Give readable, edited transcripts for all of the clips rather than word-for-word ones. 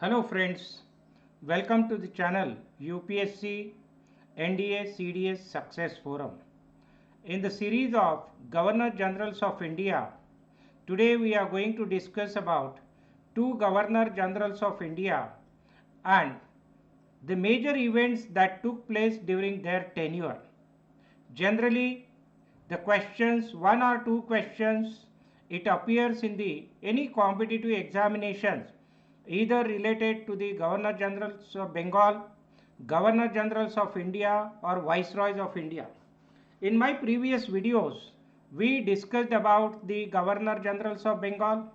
Hello friends, welcome to the channel UPSC NDA CDS Success Forum. In the series of Governor Generals of India, today we are going to discuss about two Governor Generals of India and the major events that took place during their tenure. Generally, the questions, one or two questions, it appears in the any competitive examinations either related to the Governor Generals of Bengal, Governor Generals of India or Viceroys of India. In my previous videos, we discussed about the Governor Generals of Bengal,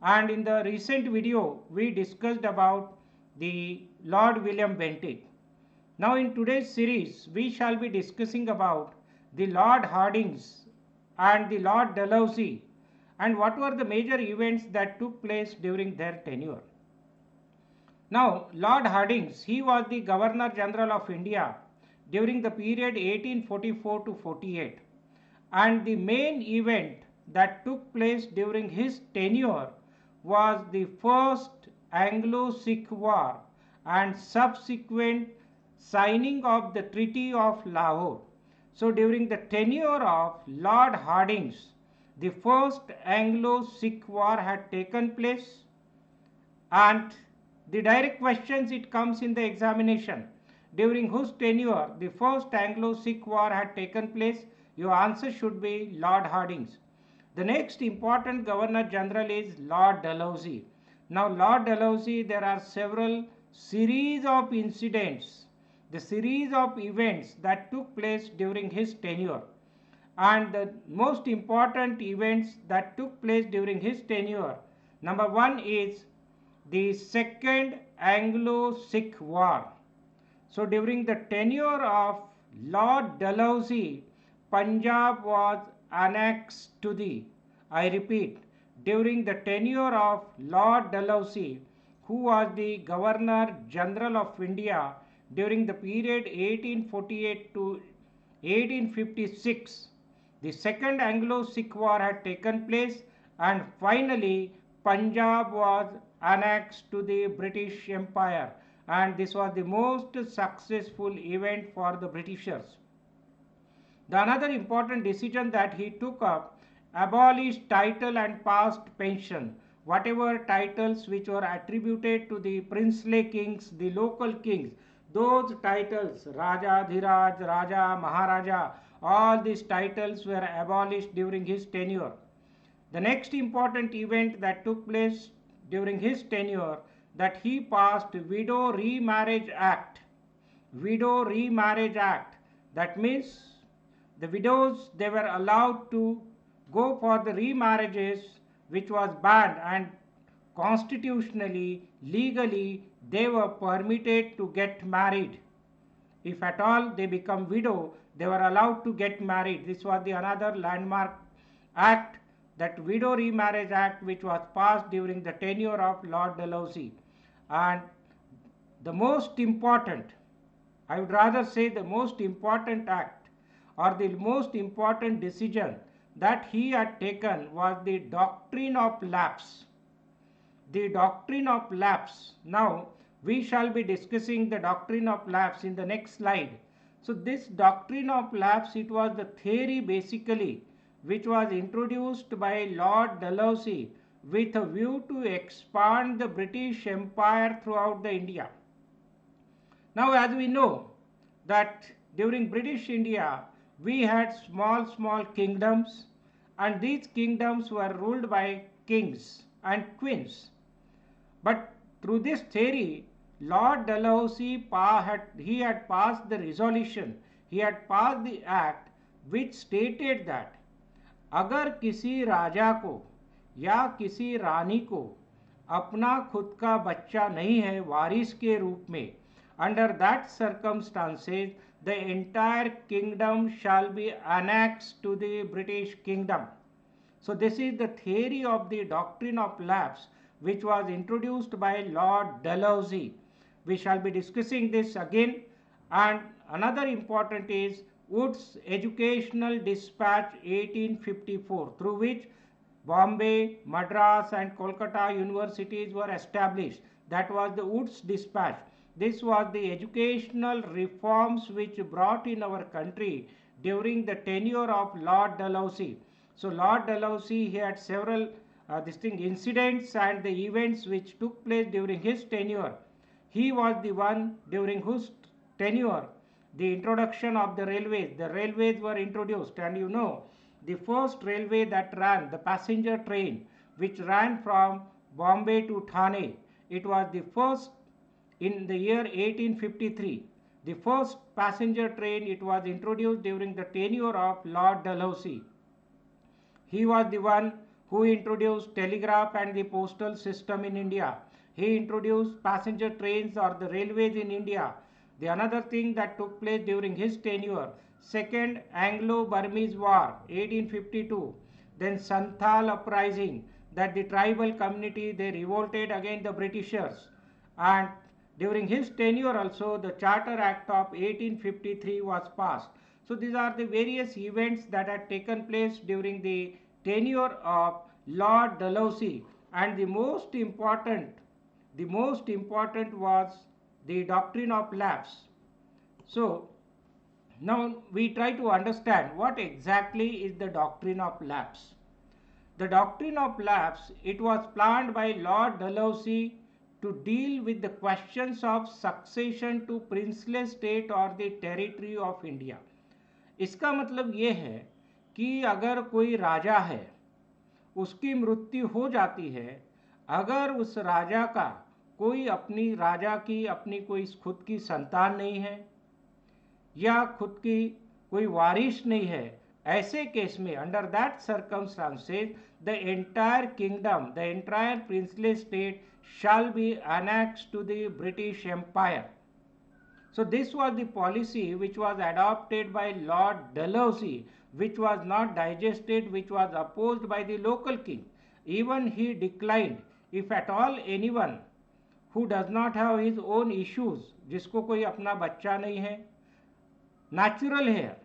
and in the recent video we discussed about the Lord William Bentinck. Now in today's series we shall be discussing about the Lord Hardinge and the Lord Dalhousie and what were the major events that took place during their tenure. Now Lord Hardinge, he was the Governor General of India during the period 1844 to 48, and the main event that took place during his tenure was the first Anglo-Sikh War and subsequent signing of the Treaty of Lahore. So during the tenure of Lord Hardinge, the first Anglo-Sikh War had taken place, and the direct questions it comes in the examination. During whose tenure the first Anglo-Sikh War had taken place? Your answer should be Lord Hardinge. The next important Governor General is Lord Dalhousie. Now Lord Dalhousie, there are several series of incidents, the series of events that took place during his tenure. And the most important events that took place during his tenure, number one is the second Anglo-Sikh War. So during the tenure of Lord Dalhousie, Punjab was annexed to the, I repeat, during the tenure of Lord Dalhousie, who was the Governor General of India during the period 1848 to 1856, the second Anglo-Sikh War had taken place, and finally Punjab was annexed to the British Empire, and this was the most successful event for the Britishers. The another important decision that he took up, abolished title and past pension. Whatever titles which were attributed to the princely kings, the local kings, those titles, Raja, Dhiraj, Raja, Maharaja, all these titles were abolished during his tenure. The next important event that took place during his tenure, that he passed Widow Remarriage Act. Widow Remarriage Act. That means the widows, they were allowed to go for the remarriages, which was banned, and constitutionally, legally, they were permitted to get married. If at all they become widow, they were allowed to get married. This was the another landmark act, that Widow Remarriage Act, which was passed during the tenure of Lord Dalhousie. And the most important, I would rather say the most important act or the most important decision that he had taken was the Doctrine of Lapse. The Doctrine of Lapse. Now we shall be discussing the Doctrine of Lapse in the next slide. So this Doctrine of Lapse, it was the theory basically which was introduced by Lord Dalhousie with a view to expand the British Empire throughout the India. Now as we know that during British India we had small kingdoms, and these kingdoms were ruled by kings and queens. But through this theory, Lord Dalhousie had passed the resolution, he had passed the act which stated that अगर किसी राजा को या किसी रानी को अपना खुद का बच्चा नहीं है वारिस के रूप में, under that circumstances the entire kingdom shall be annexed to the British kingdom. So this is the theory of the Doctrine of Lapse which was introduced by Lord Dalhousie. We shall be discussing this again. And another important is Wood's Educational Dispatch 1854, through which Bombay, Madras and Kolkata universities were established. that was the Woods Dispatch. This was the educational reforms which brought in our country during the tenure of Lord Dalhousie. So Lord Dalhousie, he had several incidents and the events which took place during his tenure. He was the one during whose tenure the introduction of the railways were introduced, and you know, the first railway that ran, the passenger train which ran from Bombay to Thane, it was the first in the year 1853. The first passenger train, it was introduced during the tenure of Lord Dalhousie. He was the one who introduced telegraph and the postal system in India. He introduced passenger trains or the railways in India. The another thing that took place during his tenure, Second Anglo-Burmese War, 1852. Then Santhal uprising, that the tribal community, they revolted against the Britishers. And during his tenure also, the Charter Act of 1853 was passed. So these are the various events that had taken place during the tenure of Lord Dalhousie, and the most important was the Doctrine of Lapse. So now we try to understand what exactly is the Doctrine of Lapse. The Doctrine of Lapse, it was planned by Lord Dalhousie to deal with the questions of succession to princely state or the territory of India. इसका मतलब ये है कि अगर कोई राजा है, उसकी मृत्यु हो जाती है, अगर उस राजा का कोई अपनी कोई खुद की संतान नहीं है या खुद की कोई वारिस नहीं है, ऐसे केस में under that circumstances the entire kingdom, the entire princely state shall be annexed to the British Empire. So this was the policy which was adopted by Lord Dalhousie, which was not digested, which was opposed by the local king. Even he declined, if at all anyone who does not have his own issues, जिसको कोई अपना बच्चा नहीं है, natural heir,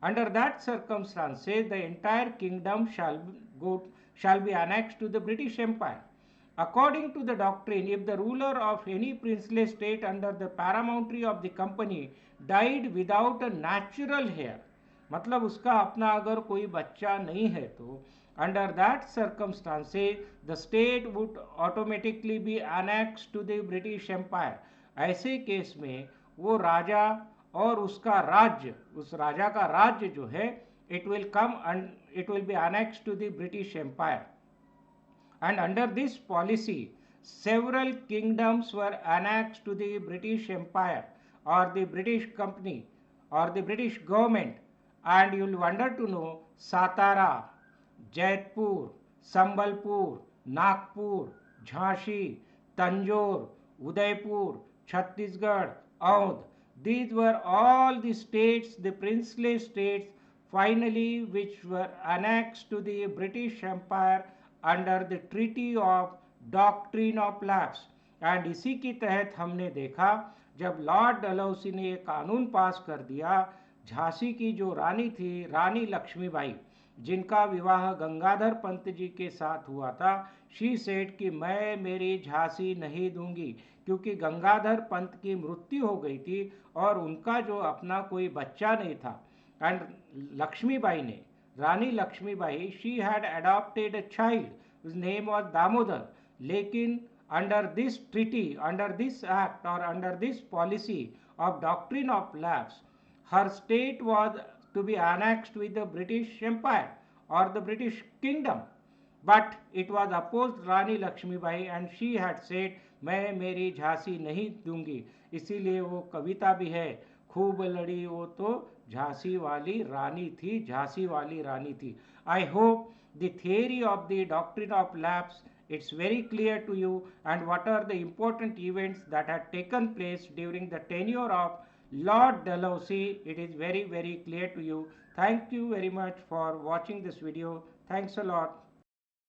under that circumstances the entire kingdom shall be annexed to the British Empire. According to the doctrine, if the ruler of any princely state under the paramountry of the company died without a natural heir, मतलब उसका अपना अगर कोई बच्चा नहीं है तो under that circumstances the state would automatically be annexed to the British Empire. ऐसे केस में वो राजा और उसका राज्य, उस राजा का राज्य जो है, it will be annexed to the British Empire. And under this policy, several kingdoms were annexed to the British Empire or the British company or the British government. And you will wonder to know Satara, Jaipur, Sambalpur, Nagpur, Jhansi, Tanjore, Udaipur, Chhattisgarh, Audh. These were all the states, the princely states, finally which were annexed to the British Empire under the treaty of doctrine of lapse. And इसी के तहत हमने देखा जब Lord Dalhousie ने ये कानून पास कर दिया, झांसी की जो रानी थी, रानी लक्ष्मीबाई, जिनका विवाह गंगाधर पंत जी के साथ हुआ था, शी सेड कि मैं मेरी झांसी नहीं दूंगी, क्योंकि गंगाधर पंत की मृत्यु हो गई थी और उनका जो अपना कोई बच्चा नहीं था. एंड लक्ष्मीबाई ने, Rani Laxmibai, she had adopted a child, his name was Damodar. लेकिन under this treaty, under this act or under this policy of doctrine of lapse, her state was to be annexed with the British Empire or the British Kingdom. But it was opposed Rani Lakshmibai and she had said मैं मेरी झांसी नहीं दूंगी. इसीलिए वो कविता भी है, खूब लड़ी वो तो झांसी वाली रानी थी, झांसी वाली रानी थी. I hope the theory of the doctrine of lapse, it's very clear to you, and what are the important events that had taken place during the tenure of Lord Dalhousie, it is very, very clear to you. Thank you very much for watching this video. Thanks a lot.